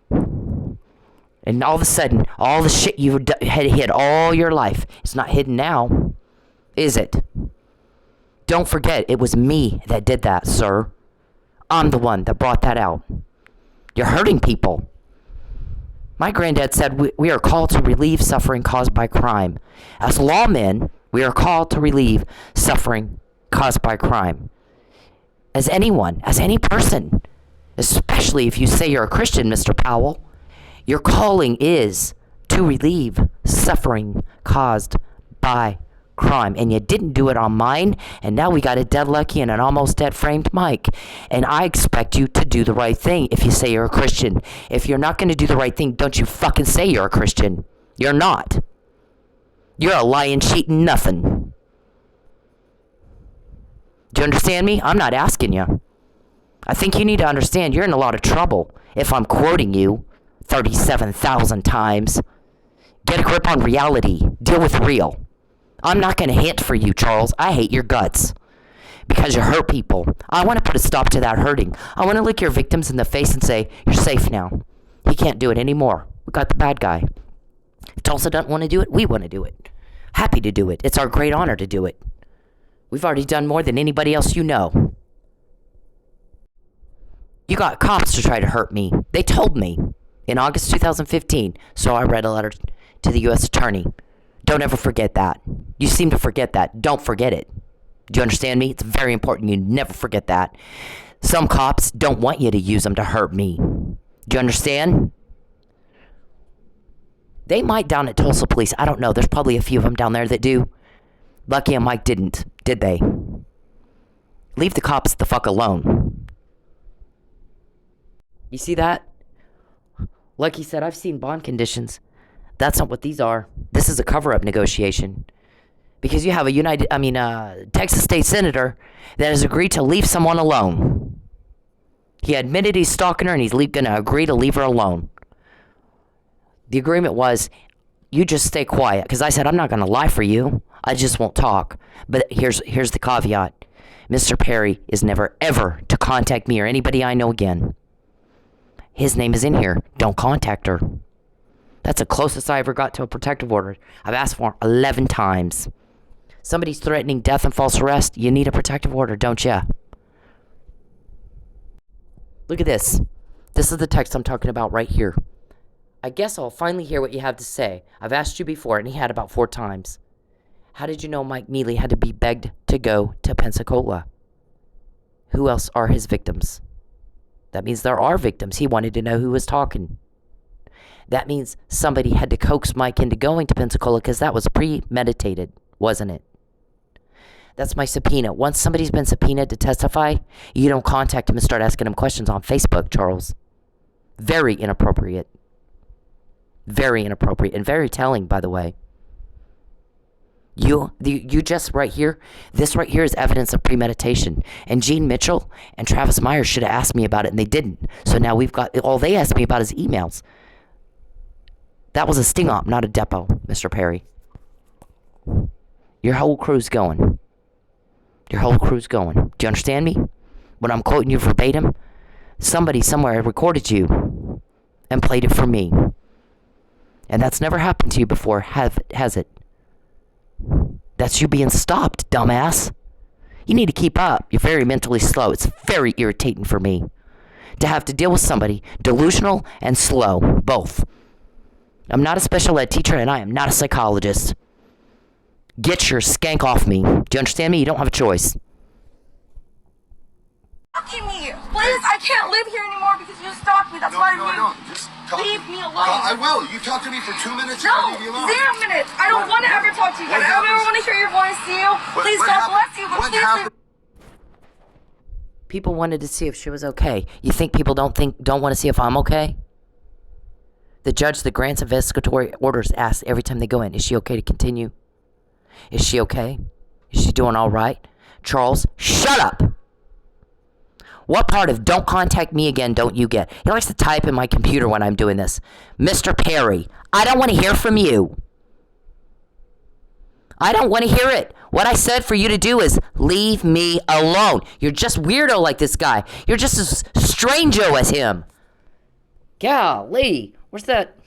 And all of a sudden, all the shit you had hid all your life, it's not hidden now, is it? Don't forget, it was me that did that, sir. I'm the one that brought that out. You're hurting people. My granddad said we are called to relieve suffering caused by crime. As lawmen, we are called to relieve suffering caused by crime. As anyone, as any person, especially if you say you're a Christian, Mr. Powell, your calling is to relieve suffering caused by crime. And you didn't do it on mine, and now we got a dead lucky and an almost dead framed Mike. And I expect you to do the right thing if you say you're a Christian. If you're not going to do the right thing, don't you fucking say you're a Christian. You're not. You're a lying, cheating nothing. Do you understand me? I'm not asking you. I think you need to understand you're in a lot of trouble if I'm quoting you 37,000 times. Get a grip on reality. Deal with real. I'm not going to hint for you, Charles. I hate your guts. Because you hurt people. I want to put a stop to that hurting. I want to look your victims in the face and say, you're safe now. He can't do it anymore. We got the bad guy. If Tulsa doesn't want to do it, we want to do it. Happy to do it. It's our great honor to do it. We've already done more than anybody else you know. You got cops to try to hurt me. They told me in August 2015. So I read a letter to the U.S. Attorney. Don't ever forget that. You seem to forget that. Don't forget it. Do you understand me? It's very important you never forget that. Some cops don't want you to use them to hurt me. Do you understand? They might down at Tulsa Police. I don't know. There's probably a few of them down there that do. Lucky and Mike didn't, did they? Leave the cops the fuck alone. You see that? Like he said, I've seen bond conditions. That's not what these are. This is a cover-up negotiation. Because you have a Texas state senator that has agreed to leave someone alone. He admitted he's stalking her and he's going to agree to leave her alone. The agreement was, you just stay quiet. Because I said, I'm not going to lie for you. I just won't talk. But here's the caveat. Mr. Perry is never, ever to contact me or anybody I know again. His name is in here. Don't contact her. That's the closest I ever got to a protective order. I've asked for 11 times. Somebody's threatening death and false arrest. You need a protective order, don't ya? Look at this. This is the text I'm talking about right here. I guess I'll finally hear what you have to say. I've asked you before, and he had about 4 times. How did you know Mike Mealy had to be begged to go to Pensacola? Who else are his victims? That means there are victims. He wanted to know who was talking. That means somebody had to coax Mike into going to Pensacola because that was premeditated, wasn't it? That's my subpoena. Once somebody's been subpoenaed to testify, you don't contact him and start asking him questions on Facebook, Charles. Very inappropriate. Very inappropriate and very telling, by the way. You just right here, this right here is evidence of premeditation. And Gene Mitchell and Travis Myers should have asked me about it, and they didn't. So now we've got, all they asked me about is emails. That was a sting op, not a depot, Mr. Perry. Your whole crew's going. Your whole crew's going. Do you understand me? When I'm quoting you verbatim, somebody somewhere recorded you and played it for me. And that's never happened to you before, has it? That's you being stopped, dumbass. You need to keep up. You're very mentally slow. It's very irritating for me to have to deal with somebody delusional and slow, both. I'm not a special ed teacher, and I am not a psychologist. Get your skank off me. Do you understand me? You don't have a choice. Stalking me. Please, I can't live here anymore because you stalked me. That's why I Just leave me alone. I will. You talk to me for 2 minutes. No, and I'll leave you alone. 0 minutes. I don't want to ever talk to you again. I don't ever want to hear your voice, Seal. Please, God bless you, but please leave. People wanted to see if she was okay. You think people don't want to see if I'm okay? The judge that grants investigatory orders asks every time they go in, is she okay to continue? Is she okay? Is she doing all right? Charles, shut up! What part of don't contact me again don't you get? He likes to type in my computer when I'm doing this. Mr. Perry, I don't want to hear from you. I don't want to hear it. What I said for you to do is leave me alone. You're just weirdo like this guy. You're just as strange-o as him. Golly. Where's that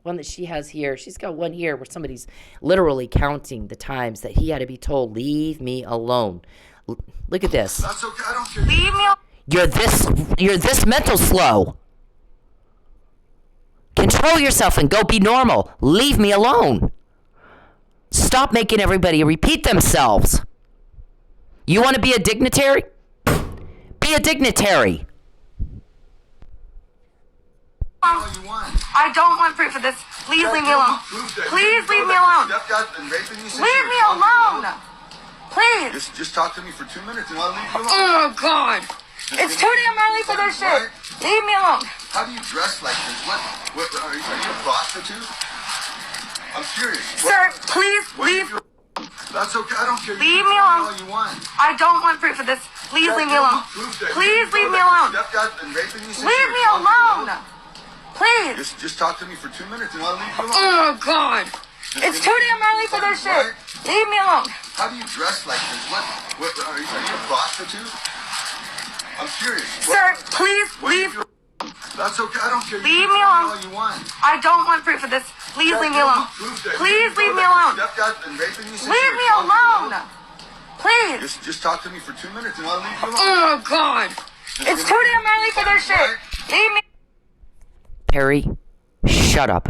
one that she has here? She's got one here where somebody's literally counting the times that he had to be told, leave me alone. Look at this. That's okay. I don't care. Leave me alone. You're this mental slow. Control yourself and go be normal. Leave me alone. Stop making everybody repeat themselves. You want to be a dignitary? Be a dignitary. I don't want proof of this. Please leave me alone. Please leave me alone. Leave me alone. Please. Just talk to me for 2 minutes and I'll leave you alone. Oh, God. It's too damn early for this shit. Leave me alone. How do you dress like this? What are you a prostitute? I'm curious. Sir, please leave. That's okay. I don't care. Leave me alone. All you want. I don't want proof of this. Please leave me alone. Please leave me alone. Leave me alone. Please. Just talk to me for 2 minutes and I'll leave you alone. Oh, God. It's too damn early for this shit. Leave me alone. How do you dress like this? What are you a prostitute? I'm curious. Sir, please leave. That's okay. I don't care. Leave me alone. All you want. I don't want proof of this. Please leave me alone. Please leave me alone. Leave me alone. Please. Just talk to me for 2 minutes and I'll leave you alone. Oh, God. It's too damn early for this shit. Leave me. Perry, shut up.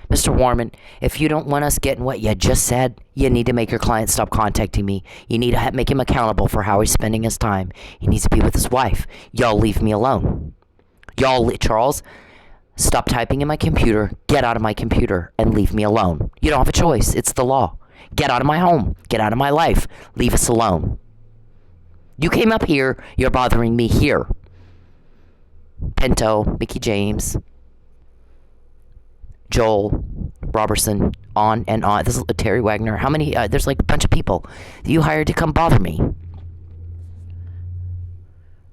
Mr. Warman, if you don't want us getting what you just said, you need to make your client stop contacting me. You need to make him accountable for how he's spending his time. He needs to be with his wife. Y'all leave me alone. Charles, stop typing in my computer, get out of my computer, and leave me alone. You don't have a choice. It's the law. Get out of my home. Get out of my life. Leave us alone. You came up here. You're bothering me here. Pinto, Mickey James, Joel, Robertson, on and on. This is Terry Wagner. How many? There's like a bunch of people that you hired to come bother me.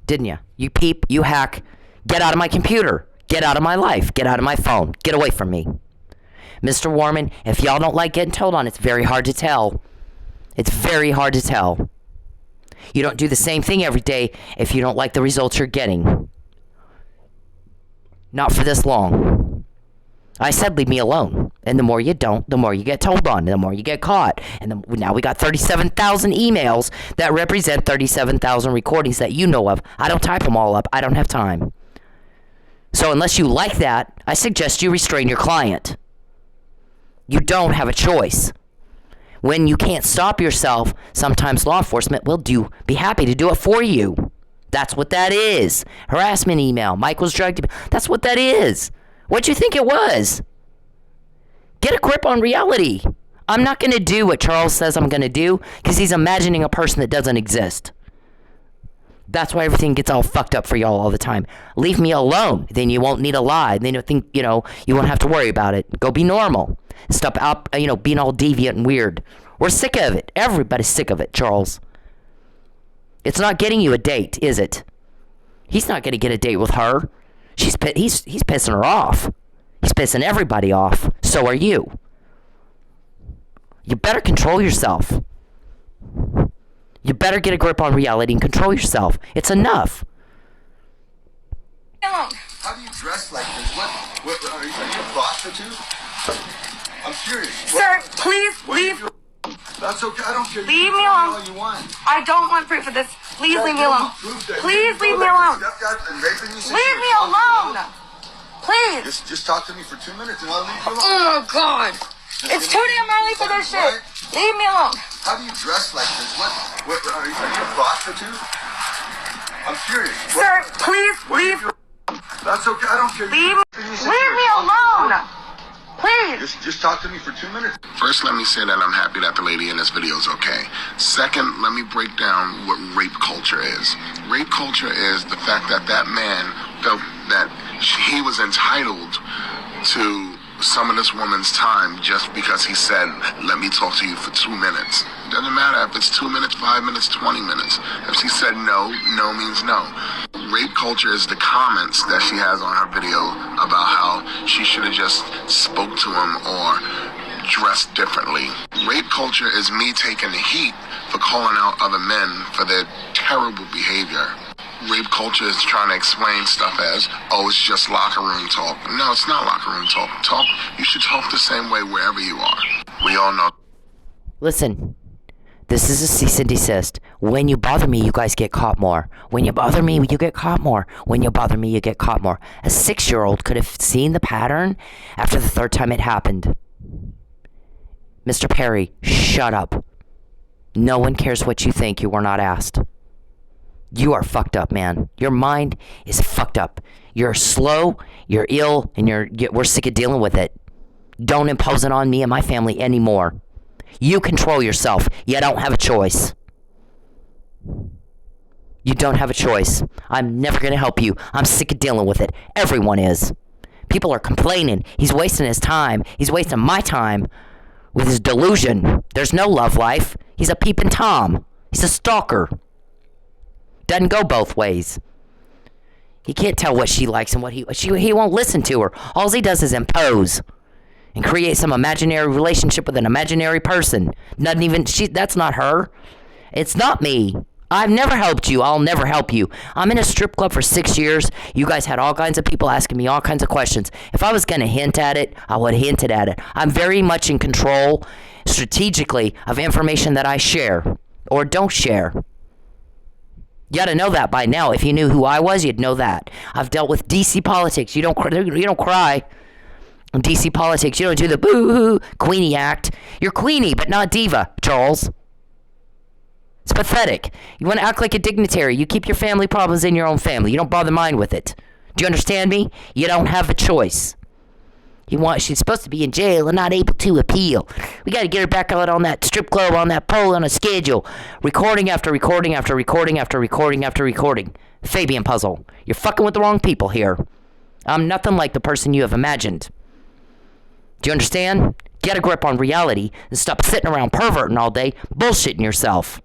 Didn't you? You peep, you hack. Get out of my computer. Get out of my life. Get out of my phone. Get away from me. Mr. Warman, if y'all don't like getting told on, it's very hard to tell. It's very hard to tell. You don't do the same thing every day if you don't like the results you're getting. Not for this long. I said leave me alone. And the more you don't, the more you get told on, and the more you get caught. And now we got 37,000 emails that represent 37,000 recordings that you know of. I don't type them all up. I don't have time. So unless you like that, I suggest you restrain your client. You don't have a choice. When you can't stop yourself, sometimes law enforcement will be happy to do it for you. That's what that is. Harassment email, Michael's drug deal. That's what that is. What'd you think it was? Get a grip on reality. I'm not going to do what Charles says I'm going to do because he's imagining a person that doesn't exist. That's why everything gets all fucked up for y'all all the time. Leave me alone. Then you won't need a lie. Then you won't have to worry about it. Go be normal. Stop out, being all deviant and weird. We're sick of it. Everybody's sick of it, Charles. It's not getting you a date, is it? He's not going to get a date with her. He's pissing her off. He's pissing everybody off. So are you. You better control yourself. You better get a grip on reality and control yourself. It's enough. alone. How do you dress like this? What are you a prostitute? I'm curious. Sir, please leave. That's okay. I don't care. Leave You me can tell alone. all you want. I don't want proof of this. Please leave me alone. Please leave me alone. Leave me alone. Please. Just talk to me for 2 minutes and I'll leave you alone. Oh, God. It's too damn early for this shit. Leave me alone. How do you dress like this? What are you a prostitute? I'm curious. Sir, please leave. That's okay. I don't care. Leave me alone. Please. Just talk to me for 2 minutes. First, let me say that I'm happy that the lady in this video is okay. Second, let me break down what rape culture is. Rape culture is the fact that that man felt that he was entitled to some of this woman's time just because he said, let me talk to you for 2 minutes. It doesn't matter if it's 2 minutes, 5 minutes, 20 minutes. If she said no, no means no. Rape culture is the comments that she has on her video about how she should have just spoke to him or dressed differently. Rape culture is me taking the heat for calling out other men for their terrible behavior. Rape culture is trying to explain stuff as, oh, it's just locker room talk. No, it's not locker room talk. You should talk the same way wherever you are. We all know. Listen, this is a cease and desist. When you bother me, you guys get caught more. When you bother me, you get caught more. When you bother me, you get caught more. A 6-year-old could have seen the pattern after the 3rd time it happened. Mr. Perry, shut up. No one cares what you think. You were not asked. You are fucked up, man. Your mind is fucked up. You're slow, you're ill, and we're sick of dealing with it. Don't impose it on me and my family anymore. You control yourself. You don't have a choice. You don't have a choice. I'm never going to help you. I'm sick of dealing with it. Everyone is. People are complaining. He's wasting his time. He's wasting my time with his delusion. There's no love life. He's a peeping Tom. He's a stalker. Doesn't go both ways. He can't tell what she likes and what he won't listen to her. All he does is impose and create some imaginary relationship with an imaginary person. That's not her. It's not me. I've never helped you. I'll never help you. I'm in a strip club for 6 years. You guys had all kinds of people asking me all kinds of questions. If I was going to hint at it, I would have hinted at it. I'm very much in control, strategically, of information that I share or don't share. You ought to know that by now. If you knew who I was, you'd know that. I've dealt with DC politics. You don't cry. In DC politics, you don't do the boo-hoo Queenie act. You're Queenie, but not diva, Charles. It's pathetic. You want to act like a dignitary. You keep your family problems in your own family. You don't bother mine with it. Do you understand me? You don't have a choice. She's supposed to be in jail and not able to appeal. We got to get her back out on that strip club, on that pole, on a schedule. Recording after recording after recording after recording after recording. Fabian puzzle. You're fucking with the wrong people here. I'm nothing like the person you have imagined. Do you understand? Get a grip on reality and stop sitting around perverting all day, bullshitting yourself.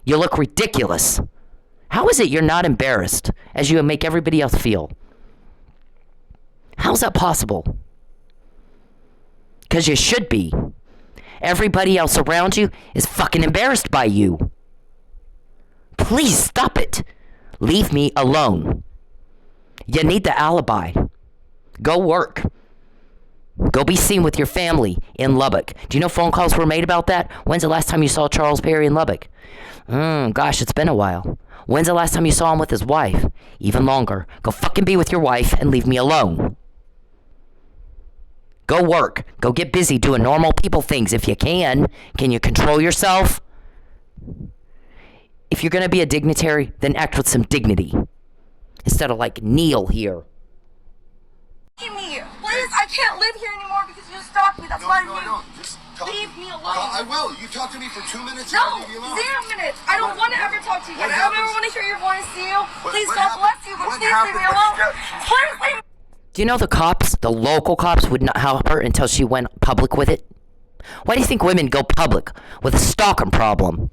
You look ridiculous. How is it you're not embarrassed as you make everybody else feel? How's that possible? Because you should be. Everybody else around you is fucking embarrassed by you. Please stop it. Leave me alone. You need the alibi. Go work. Go be seen with your family in Lubbock. Do you know phone calls were made about that? When's the last time you saw Charles Perry in Lubbock? Gosh, it's been a while. When's the last time you saw him with his wife? Even longer. Go fucking be with your wife and leave me alone. Go work. Go get busy doing normal people things if you can. Can you control yourself? If you're going to be a dignitary, then act with some dignity. Instead of like Neil here. Leave me. Please, I can't live here anymore because you stalked me. That's why No. Just talk. Leave me alone. I will. You talk to me for 2 minutes and No, I'll leave you alone. 0 minutes. I don't want to ever talk to you again. I don't ever want to hear your voice, Seal. Please, what God bless you, but what please leave me happened? alone. What Please leave me. Do you know the cops, the local cops, would not help her until she went public with it? Why do you think women go public with a stalking problem?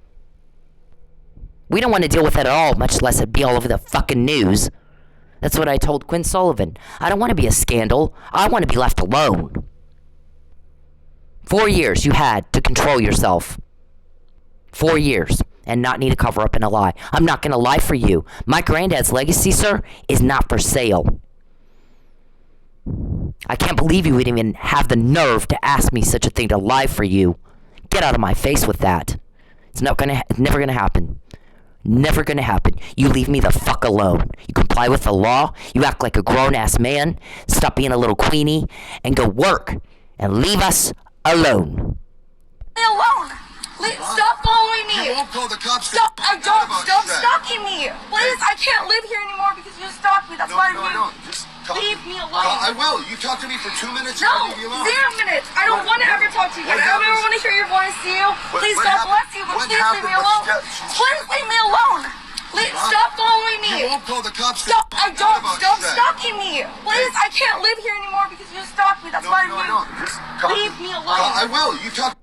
We don't want to deal with it at all, much less it be all over the fucking news. That's what I told Quinn Sullivan. I don't want to be a scandal. I want to be left alone. 4 years you had to control yourself. 4 years. and not need a cover up and a lie. I'm not going to lie for you. My granddad's legacy, sir, is not for sale. I can't believe you would even have the nerve to ask me such a thing, to lie for you. Get out of my face with that. It's never gonna happen. Never gonna happen. You leave me the fuck alone. You comply with the law. You act like a grown-ass man. Stop being a little queenie and go work and leave us alone. Me alone. Stop following me. You won't call the cops. Stop. I don't. Stop stalking me. Please, I can't live here anymore because you stalked me. That's why I moved. Just leave me alone. I will. You talk to me for 2 minutes. No, I'll leave you alone. 0 minutes. I don't want to ever talk to you again. I don't ever want to hear your voice, you. Please, God bless you, but please leave me alone. Please leave me alone. Stop following me. You won't call the cops. Stop. I don't. Stop stalking me. Please, I can't live here anymore because you stalked me. That's why I moved. Just leave me alone. I will. You talk.